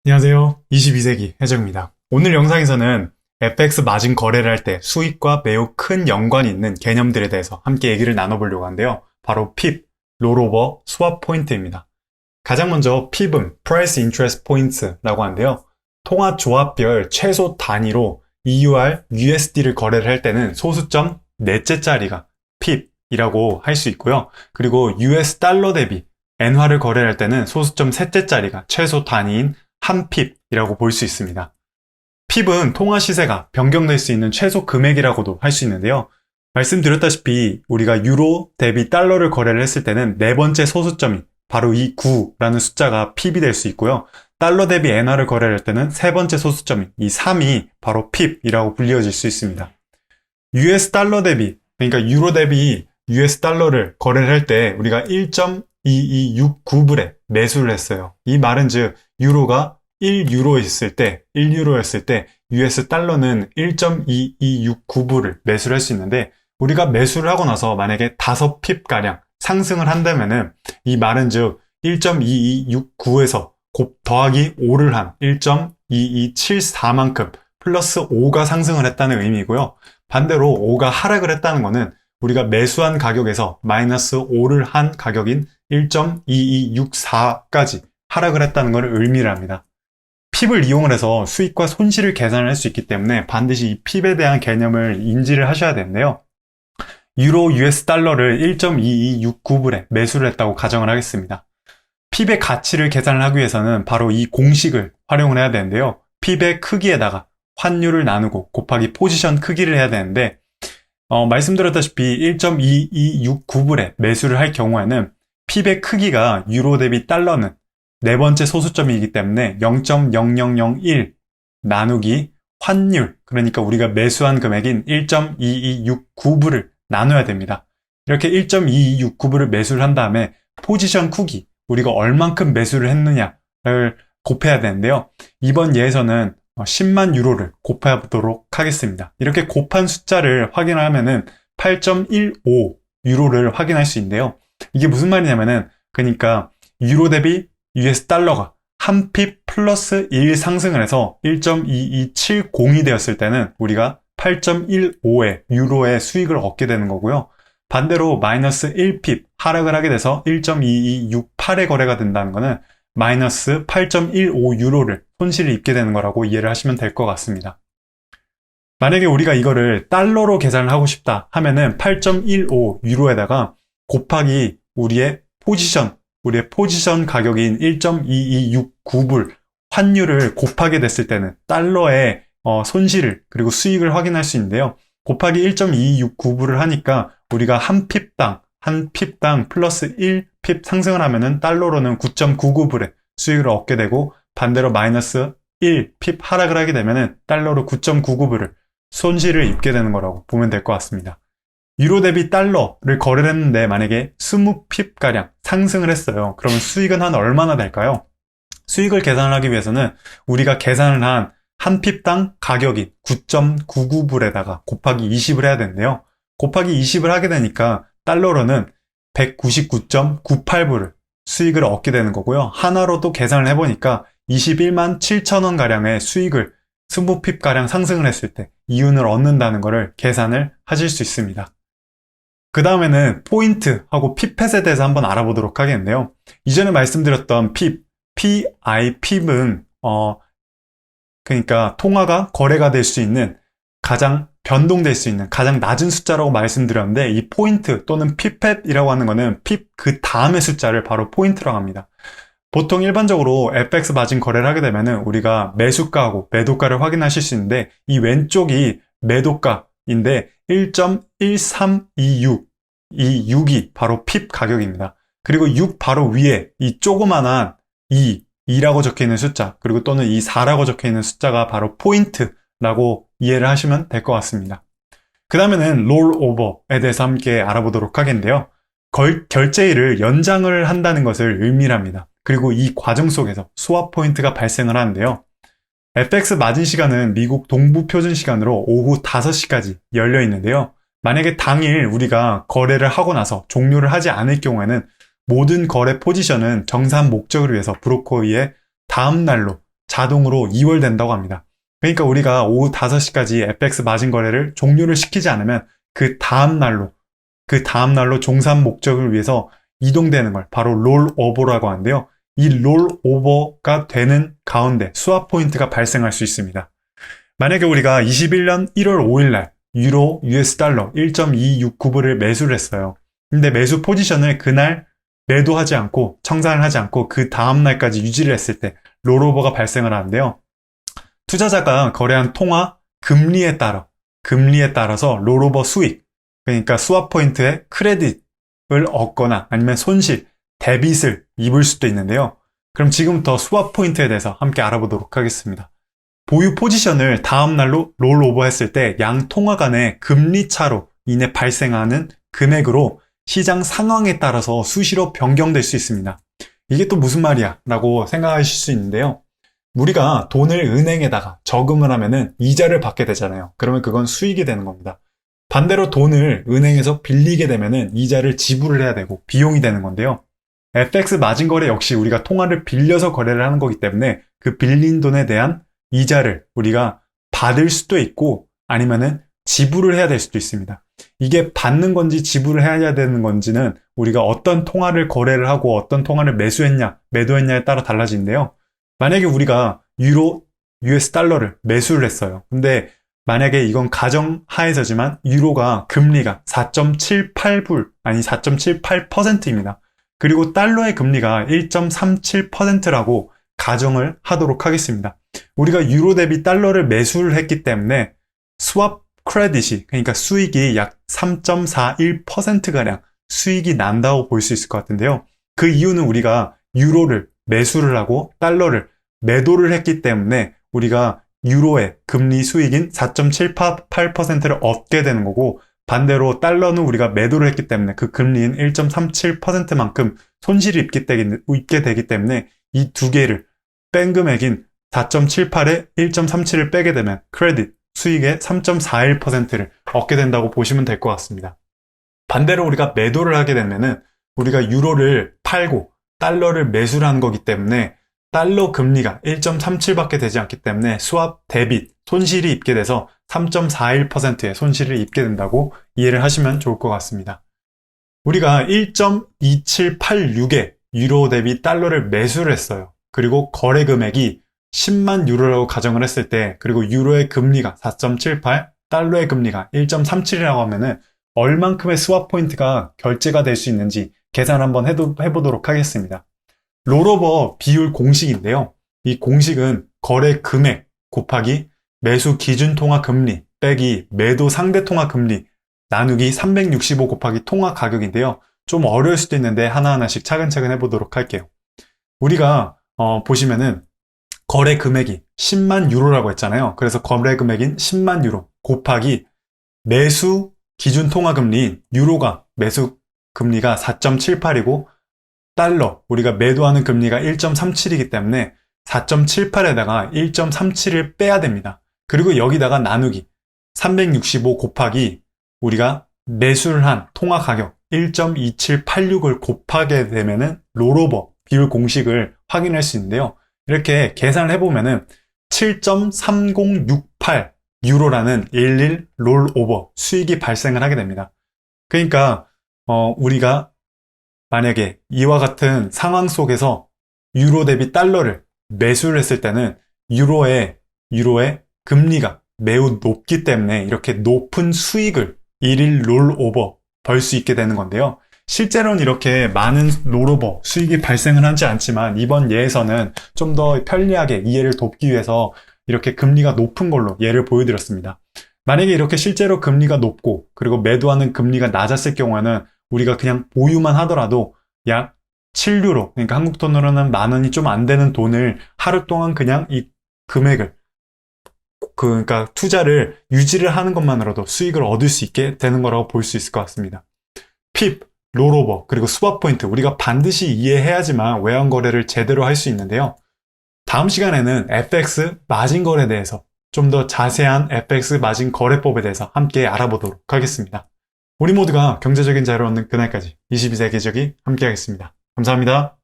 안녕하세요. 22세기 해적입니다. 오늘 영상에서는 FX 마진 거래를 할 때 수익과 매우 큰 연관이 있는 개념들에 대해서 함께 얘기를 나눠보려고 하는데요. 바로 PIP, 롤오버, 스왑 포인트입니다. 가장 먼저 PIP은 Price Interest Points라고 하는데요. 통화 조합별 최소 단위로 EUR, USD를 거래를 할 때는 소수점 넷째 자리가 PIP이라고 할 수 있고요. 그리고 US 달러 대비 엔화를 거래할 때는 소수점 셋째 자리가 최소 단위인 한 핍이라고 볼 수 있습니다. 핍은 통화 시세가 변경될 수 있는 최소 금액이라고도 할 수 있는데요. 말씀드렸다시피 우리가 유로 대비 달러를 거래를 했을 때는 네 번째 소수점이 바로 이 9라는 숫자가 핍이 될 수 있고요. 달러 대비 엔화를 거래를 할 때는 세 번째 소수점인 이 3이 바로 핍이라고 불리워질 수 있습니다. US 달러 대비, 그러니까 유로 대비 US 달러를 거래를 할 때 우리가 1.2269불에 매수를 했어요. 이 말은 즉 유로가 1유로였을 때 US 달러는 1.2269불을 매수를 할 수 있는데 우리가 매수를 하고 나서 만약에 5핍가량 상승을 한다면은 이 말은 즉 1.2269에서 더하기 5를 한 1.2274만큼 플러스 5가 상승을 했다는 의미고요. 반대로 5가 하락을 했다는 것은 우리가 매수한 가격에서 마이너스 5를 한 가격인 1.2264까지 하락을 했다는 것을 의미를 합니다. 핍을 이용을 해서 수익과 손실을 계산을 할 수 있기 때문에 반드시 이 핍에 대한 개념을 인지를 하셔야 되는데요. 유로 US 달러를 1.2269불에 매수를 했다고 가정을 하겠습니다. 핍의 가치를 계산을 하기 위해서는 바로 이 공식을 활용을 해야 되는데요. 핍의 크기에다가 환율을 나누고 곱하기 포지션 크기를 해야 되는데 말씀드렸다시피 1.2269불에 매수를 할 경우에는 핍의 크기가 유로 대비 달러는 네 번째 소수점이기 때문에 0.0001 나누기 환율, 그러니까 우리가 매수한 금액인 1.2269불을 나눠야 됩니다. 이렇게 1.2269불을 매수를 한 다음에 포지션 크기, 우리가 얼만큼 매수를 했느냐를 곱해야 되는데요. 이번 예에서는 10만 유로를 곱해보도록 하겠습니다. 이렇게 곱한 숫자를 확인하면은 8.15 유로를 확인할 수 있는데요. 이게 무슨 말이냐면은 그러니까 유로 대비 US 달러가 한 핍 플러스 1 상승을 해서 1.2270이 되었을 때는 우리가 8.15의 유로의 수익을 얻게 되는 거고요. 반대로 마이너스 1핍 하락을 하게 돼서 1.2268의 거래가 된다는 것은 마이너스 8.15 유로를 손실을 입게 되는 거라고 이해를 하시면 될 것 같습니다. 만약에 우리가 이거를 달러로 계산을 하고 싶다 하면은 8.15 유로에다가 곱하기 우리의 포지션 가격인 1.2269불 환율을 곱하게 됐을 때는 달러의 손실을 그리고 수익을 확인할 수 있는데요. 곱하기 1.2269불을 하니까 우리가 한 핍당 플러스 1핍 상승을 하면은 달러로는 9.99불의 수익을 얻게 되고 반대로 마이너스 1핍 하락을 하게 되면은 달러로 9.99불을 손실을 입게 되는 거라고 보면 될 것 같습니다. 유로 대비 달러를 거래를 했는데 만약에 20핍가량 상승을 했어요. 그러면 수익은 한 얼마나 될까요? 수익을 계산을 하기 위해서는 우리가 계산을 한 핍당 가격이 9.99불에다가 곱하기 20을 해야 되는데요. 곱하기 20을 하게 되니까 달러로는 199.98불을 수익을 얻게 되는 거고요. 하나로도 계산을 해보니까 21만 7천원 가량의 수익을 20핍가량 상승을 했을 때 이윤을 얻는다는 것을 계산을 하실 수 있습니다. 그 다음에는 포인트하고 핍펫에 대해서 한번 알아보도록 하겠는데요. 이전에 말씀드렸던 핍은 그러니까 통화가 거래가 될 수 있는 가장 변동될 수 있는 가장 낮은 숫자라고 말씀드렸는데 이 포인트 또는 핍펫이라고 하는 거는 핍 그 다음의 숫자를 바로 포인트라고 합니다. 보통 일반적으로 FX 마진 거래를 하게 되면은 우리가 매수가하고 매도가를 확인하실 수 있는데 이 왼쪽이 매도가인데 1.1326 이 6이 바로 핍 가격입니다. 그리고 6 바로 위에 이 조그만한 2라고 적혀있는 숫자 그리고 또는 이 4라고 적혀있는 숫자가 바로 포인트라고 이해를 하시면 될 것 같습니다. 그 다음에는 롤오버에 대해서 함께 알아보도록 하겠는데요. 결제일을 연장을 한다는 것을 의미를 합니다. 그리고 이 과정 속에서 스왑 포인트가 발생을 하는데요. FX 마진 시간은 미국 동부 표준 시간으로 오후 5시까지 열려 있는데요. 만약에 당일 우리가 거래를 하고 나서 종료를 하지 않을 경우에는 모든 거래 포지션은 정산 목적을 위해서 브로커 위에 다음 날로 자동으로 2월 된다고 합니다. 그러니까 우리가 오후 5시까지 FX 마진 거래를 종료를 시키지 않으면 그 다음날로 종산 목적을 위해서 이동되는 걸 바로 롤오버라고 하는데요. 이 롤오버가 되는 가운데 스왑 포인트가 발생할 수 있습니다. 만약에 우리가 21년 1월 5일 날 유로 US 달러 1.269불을 매수를 했어요. 근데 매수 포지션을 그날 매도하지 않고 청산을 하지 않고 그 다음날까지 유지를 했을 때 롤오버가 발생을 하는데요. 투자자가 거래한 통화 금리에 따라서 롤오버 수익, 그러니까 스왑 포인트의 크레딧을 얻거나 아니면 손실, 데빗을 입을 수도 있는데요. 그럼 지금부터 스왑 포인트에 대해서 함께 알아보도록 하겠습니다. 보유 포지션을 다음날로 롤오버 했을 때 양 통화 간의 금리 차로 인해 발생하는 금액으로 시장 상황에 따라서 수시로 변경될 수 있습니다. 이게 또 무슨 말이야? 라고 생각하실 수 있는데요. 우리가 돈을 은행에다가 저금을 하면은 이자를 받게 되잖아요. 그러면 그건 수익이 되는 겁니다. 반대로 돈을 은행에서 빌리게 되면은 이자를 지불을 해야 되고 비용이 되는 건데요. FX 마진 거래 역시 우리가 통화를 빌려서 거래를 하는 거기 때문에 그 빌린 돈에 대한 이자를 우리가 받을 수도 있고 아니면은 지불을 해야 될 수도 있습니다. 이게 받는 건지 지불을 해야 되는 건지는 우리가 어떤 통화를 거래를 하고 어떤 통화를 매도했냐에 따라 달라지는데요. 만약에 우리가 유로, US 달러를 매수를 했어요. 근데 만약에 이건 가정하에서지만 유로가 금리가 4.78불, 아니 4.78%입니다. 그리고 달러의 금리가 1.37%라고 가정을 하도록 하겠습니다. 우리가 유로 대비 달러를 매수를 했기 때문에 스왑 크레딧이, 그러니까 수익이 약 3.41%가량 수익이 난다고 볼 수 있을 것 같은데요. 그 이유는 우리가 유로를 매수를 하고 달러를 매도를 했기 때문에 우리가 유로의 금리 수익인 4.78%를 얻게 되는 거고, 반대로 달러는 우리가 매도를 했기 때문에 그 금리인 1.37%만큼 손실이 입게 되기 때문에 이 두 개를 뺀 금액인 4.78에 1.37을 빼게 되면 크레딧, 수익의 3.41%를 얻게 된다고 보시면 될 것 같습니다. 반대로 우리가 매도를 하게 되면은 우리가 유로를 팔고 달러를 매수를 한 거기 때문에 달러 금리가 1.37밖에 되지 않기 때문에 스왑 데빗, 손실이 입게 돼서 3.41%의 손실을 입게 된다고 이해를 하시면 좋을 것 같습니다. 우리가 1.2786의 유로 대비 달러를 매수를 했어요. 그리고 거래 금액이 10만 유로라고 가정을 했을 때, 그리고 유로의 금리가 4.78, 달러의 금리가 1.37이라고 하면은 얼만큼의 스왑 포인트가 결제가 될 수 있는지 계산 한번 해보도록 하겠습니다. 롤오버 비율 공식인데요. 이 공식은 거래 금액 곱하기 매수 기준 통화 금리 빼기 매도 상대 통화 금리 나누기 365 곱하기 통화 가격인데요. 좀 어려울 수도 있는데 하나하나씩 차근차근 해보도록 할게요. 우리가 보시면은 거래 금액이 10만 유로라고 했잖아요. 그래서 거래 금액인 10만 유로 곱하기 매수 기준 통화 금리인 유로가 매수 금리가 4.78이고 달러, 우리가 매도하는 금리가 1.37이기 때문에 4.78에다가 1.37을 빼야 됩니다. 그리고 여기다가 나누기 365 곱하기 우리가 매수를 한 통화 가격 1.2786을 곱하게 되면은 롤오버 비율 공식을 확인할 수 있는데요. 이렇게 계산을 해보면은 7.3068 유로라는 11 롤오버 수익이 발생을 하게 됩니다. 그러니까 우리가 만약에 이와 같은 상황 속에서 유로 대비 달러를 매수를 했을 때는 유로의 금리가 매우 높기 때문에 이렇게 높은 수익을 1일 롤오버 벌 수 있게 되는 건데요. 실제로는 이렇게 많은 롤오버 수익이 발생을 하지 않지만 이번 예에서는 좀 더 편리하게 이해를 돕기 위해서 이렇게 금리가 높은 걸로 예를 보여드렸습니다. 만약에 이렇게 실제로 금리가 높고 그리고 매도하는 금리가 낮았을 경우에는 우리가 그냥 보유만 하더라도 약 7유로, 그러니까 한국 돈으로는 만 원이 좀 안 되는 돈을 하루 동안 그냥 이 금액을 그러니까 투자를 유지를 하는 것만으로도 수익을 얻을 수 있게 되는 거라고 볼 수 있을 것 같습니다. 핍, 롤오버, 그리고 스왑 포인트 우리가 반드시 이해해야지만 외환 거래를 제대로 할 수 있는데요. 다음 시간에는 FX 마진 거래에 대해서 좀 더 자세한 FX 마진 거래법에 대해서 함께 알아보도록 하겠습니다. 우리 모두가 경제적인 자유를 얻는 그날까지 22세기적이 함께하겠습니다. 감사합니다.